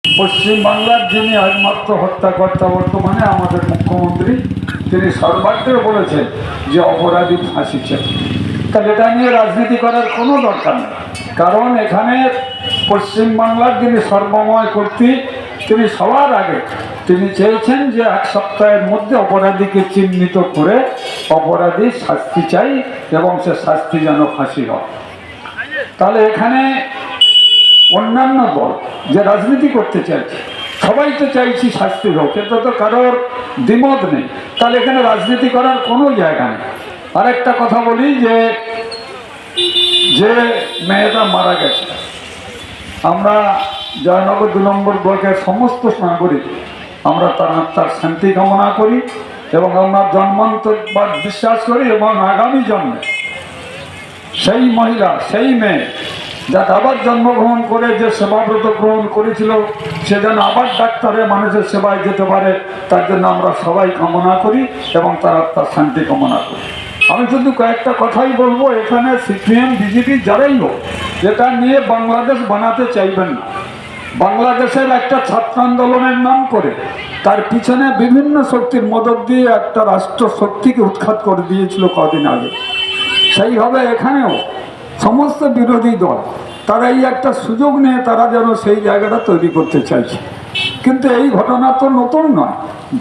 পশ্চিমবাংলার যিনি একমাত্র হত্যাকর্তা বর্তমানে আমাদের মুখ্যমন্ত্রী, তিনি সর্বাগ্রে বলেছেন যে অপরাধী ফাঁসি চাই। তাহলে এটা নিয়ে রাজনীতি করার কোনো দরকার নেই, কারণ এখানে পশ্চিমবাংলার যিনি সর্বময় কর্তৃ, তিনি সবার আগে তিনি চেয়েছেন যে এক সপ্তাহের মধ্যে অপরাধীকে চিহ্নিত করে অপরাধীর শাস্তি চাই এবং সে শাস্তি যেন ফাঁসি হয়। তাহলে এখানে অন্যান্য দল যে রাজনীতি করতে চাইছে, সবাই তো চাইছি শাস্তি হোক, এটা তো কারোর দ্বিমত নেই। তাহলে এখানে রাজনীতি করার কোনো জায়গা নেই। আরেকটা কথা বলি, যে মেয়েটা মারা গেছে, আমরা জয়নগর 2 নম্বর ব্লকের সমস্ত নাগরিক আমরা তার আত্মার শান্তি কামনা করি এবং আমরা জন্মান্তরবাদ বিশ্বাস করি এবং আগামী জন্মে সেই মহিলা, সেই মেয়ে যাতে আবার জন্মগ্রহণ করে যে সেবাব্রত গ্রহণ করেছিল, সে যেন আবার ডাক্তারে মানুষের সেবায় যেতে পারে, তার জন্য আমরা সবাই কামনা করি এবং তার আত্মার শান্তি কামনা করি। আমি শুধু কয়েকটা কথাই বলবো, এখানে সিপিএম বিজেপি যারাই হোক এটা নিয়ে বাংলাদেশ বানাতে চাইবেন না। বাংলাদেশের একটা ছাত্র আন্দোলনের নাম করে তার পিছনে বিভিন্ন শক্তির মদত দিয়ে একটা রাষ্ট্র শক্তিকে উৎখাত করে দিয়েছিল কদিন আগে। সেইভাবে এখানেও সমস্ত বিরোধী দল তারা এই একটা সুযোগ নিয়ে তারা যেন সেই জায়গাটা তৈরি করতে চাইছে। কিন্তু এই ঘটনা তো নতুন নয়,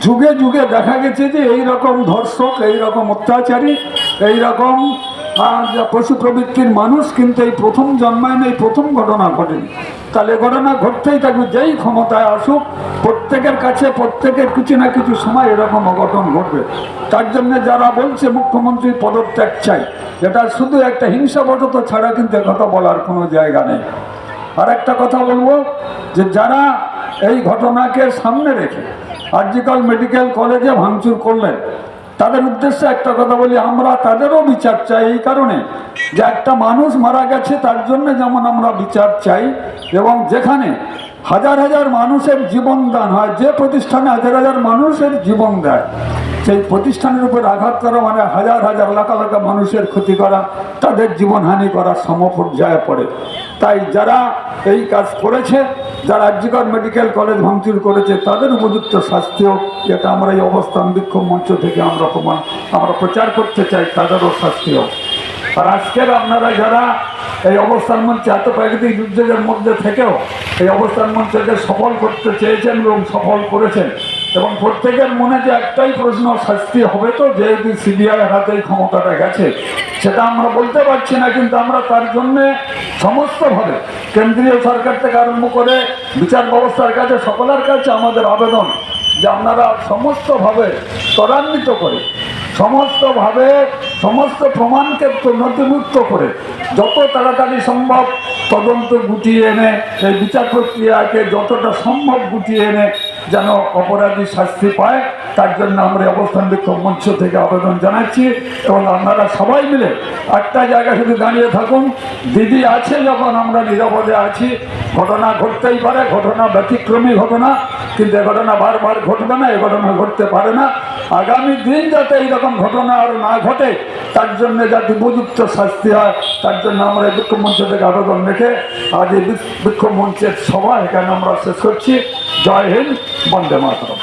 যুগে যুগে দেখা গেছে যে এই রকম ধর্ষক, এই রকম অত্যাচারী, এই রকম পশু প্রবৃত্তির মানুষ কিন্তু এই প্রথম জন্মায় না, এই প্রথম ঘটনা ঘটেনি। তাহলে ঘটনা ঘটতেই থাকবে, যেই ক্ষমতায় আসুক প্রত্যেকের কাছে প্রত্যেকের কিছু না কিছু সময় এরকম অঘটন ঘটবে। তার জন্য যারা বলছে মুখ্যমন্ত্রীর পদত্যাগ চাই, এটা শুধু একটা হিংসাবশত ছাড়া কিন্তু একথা বলার কোনো জায়গা নেই। আর একটা কথা বলবো, যে যারা এই ঘটনাকে সামনে রেখে আরজিকর মেডিকেল কলেজে ভাঙচুর করলেন, তাদের উদ্দেশ্যে একটা কথা বলি, আমরা তাদেরও বিচার চাই। এই কারণে যে একটা মানুষ মারা গেছে তার জন্য যেমন আমরা বিচার চাই, এবং যেখানে হাজার হাজার মানুষের জীবন দান হয়, যে প্রতিষ্ঠানে হাজার হাজার মানুষের জীবন দেয়, সেই প্রতিষ্ঠানের উপর আঘাত করা মানে হাজার হাজার লাখ লাখ মানুষের ক্ষতি করা, তাদের জীবনহানি করার সমপর্যায়ে পড়ে। তাই যারা এই কাজ করেছে, যারা আরজিকর মেডিকেল কলেজ ভাঙচুর করেছে, তাদের উপযুক্ত শাস্তি হোক, এটা আমরা এই অবস্থান বিক্ষোভ মঞ্চ থেকে আমরা প্রচার করতে চাই, তাদেরও শাস্তি হোক। আর আজকের আপনারা যারা এই অবস্থান মঞ্চে এত প্রাকৃতিক দুর্যোগের মধ্যে থেকেও এই অবস্থান মঞ্চকে সফল করতে চেয়েছেন এবং সফল করেছেন, এবং প্রত্যেকের মনে যে একটাই প্রশ্ন, শাস্তি হবে তো, যেহেতু সিবিআই হাতে ক্ষমতাটা গেছে, সেটা আমরা বলতে পারছি না। কিন্তু আমরা তার জন্যে সমস্তভাবে কেন্দ্রীয় সরকার থেকে আরম্ভ করে বিচার ব্যবস্থার কাছে, সকলের কাছে আমাদের আবেদন যে আপনারা সমস্তভাবে ত্বরান্বিত করে সমস্ত প্রমাণকে নথিভুক্ত করে যত তাড়াতাড়ি সম্ভব তদন্ত গুটিয়ে এনে এই বিচার প্রক্রিয়াকে যতটা সম্ভব গুটিয়ে এনে যেন অপরাধী শাস্তি পায়, তার জন্য আমরা অবস্থান বিক্ষোভ মঞ্চ থেকে আবেদন জানাচ্ছি। এবং আপনারা সবাই মিলে একটা জায়গায় শুধু দাঁড়িয়ে থাকুন। দিদি আছে যখন আমরা নিরাপদে আছি, ঘটনা ঘটতেই পারে, ঘটনা ব্যতিক্রমী ঘটনা, কিন্তু এ ঘটনা বারবার ঘটবে না, এ ঘটনা ঘটতে পারে না। আগামী দিন যাতে এইরকম ঘটনা আর না ঘটে, তার জন্য যাতে উপযুক্ত শাস্তি হয়, তার জন্য আমরা এই বিক্ষোভ মঞ্চ থেকে আবেদন রেখে আজ এই বিক্ষোভ মঞ্চের সভা এখানে আমরা শেষ করছি। জয় হিন্দ, বন্দে মাতরম।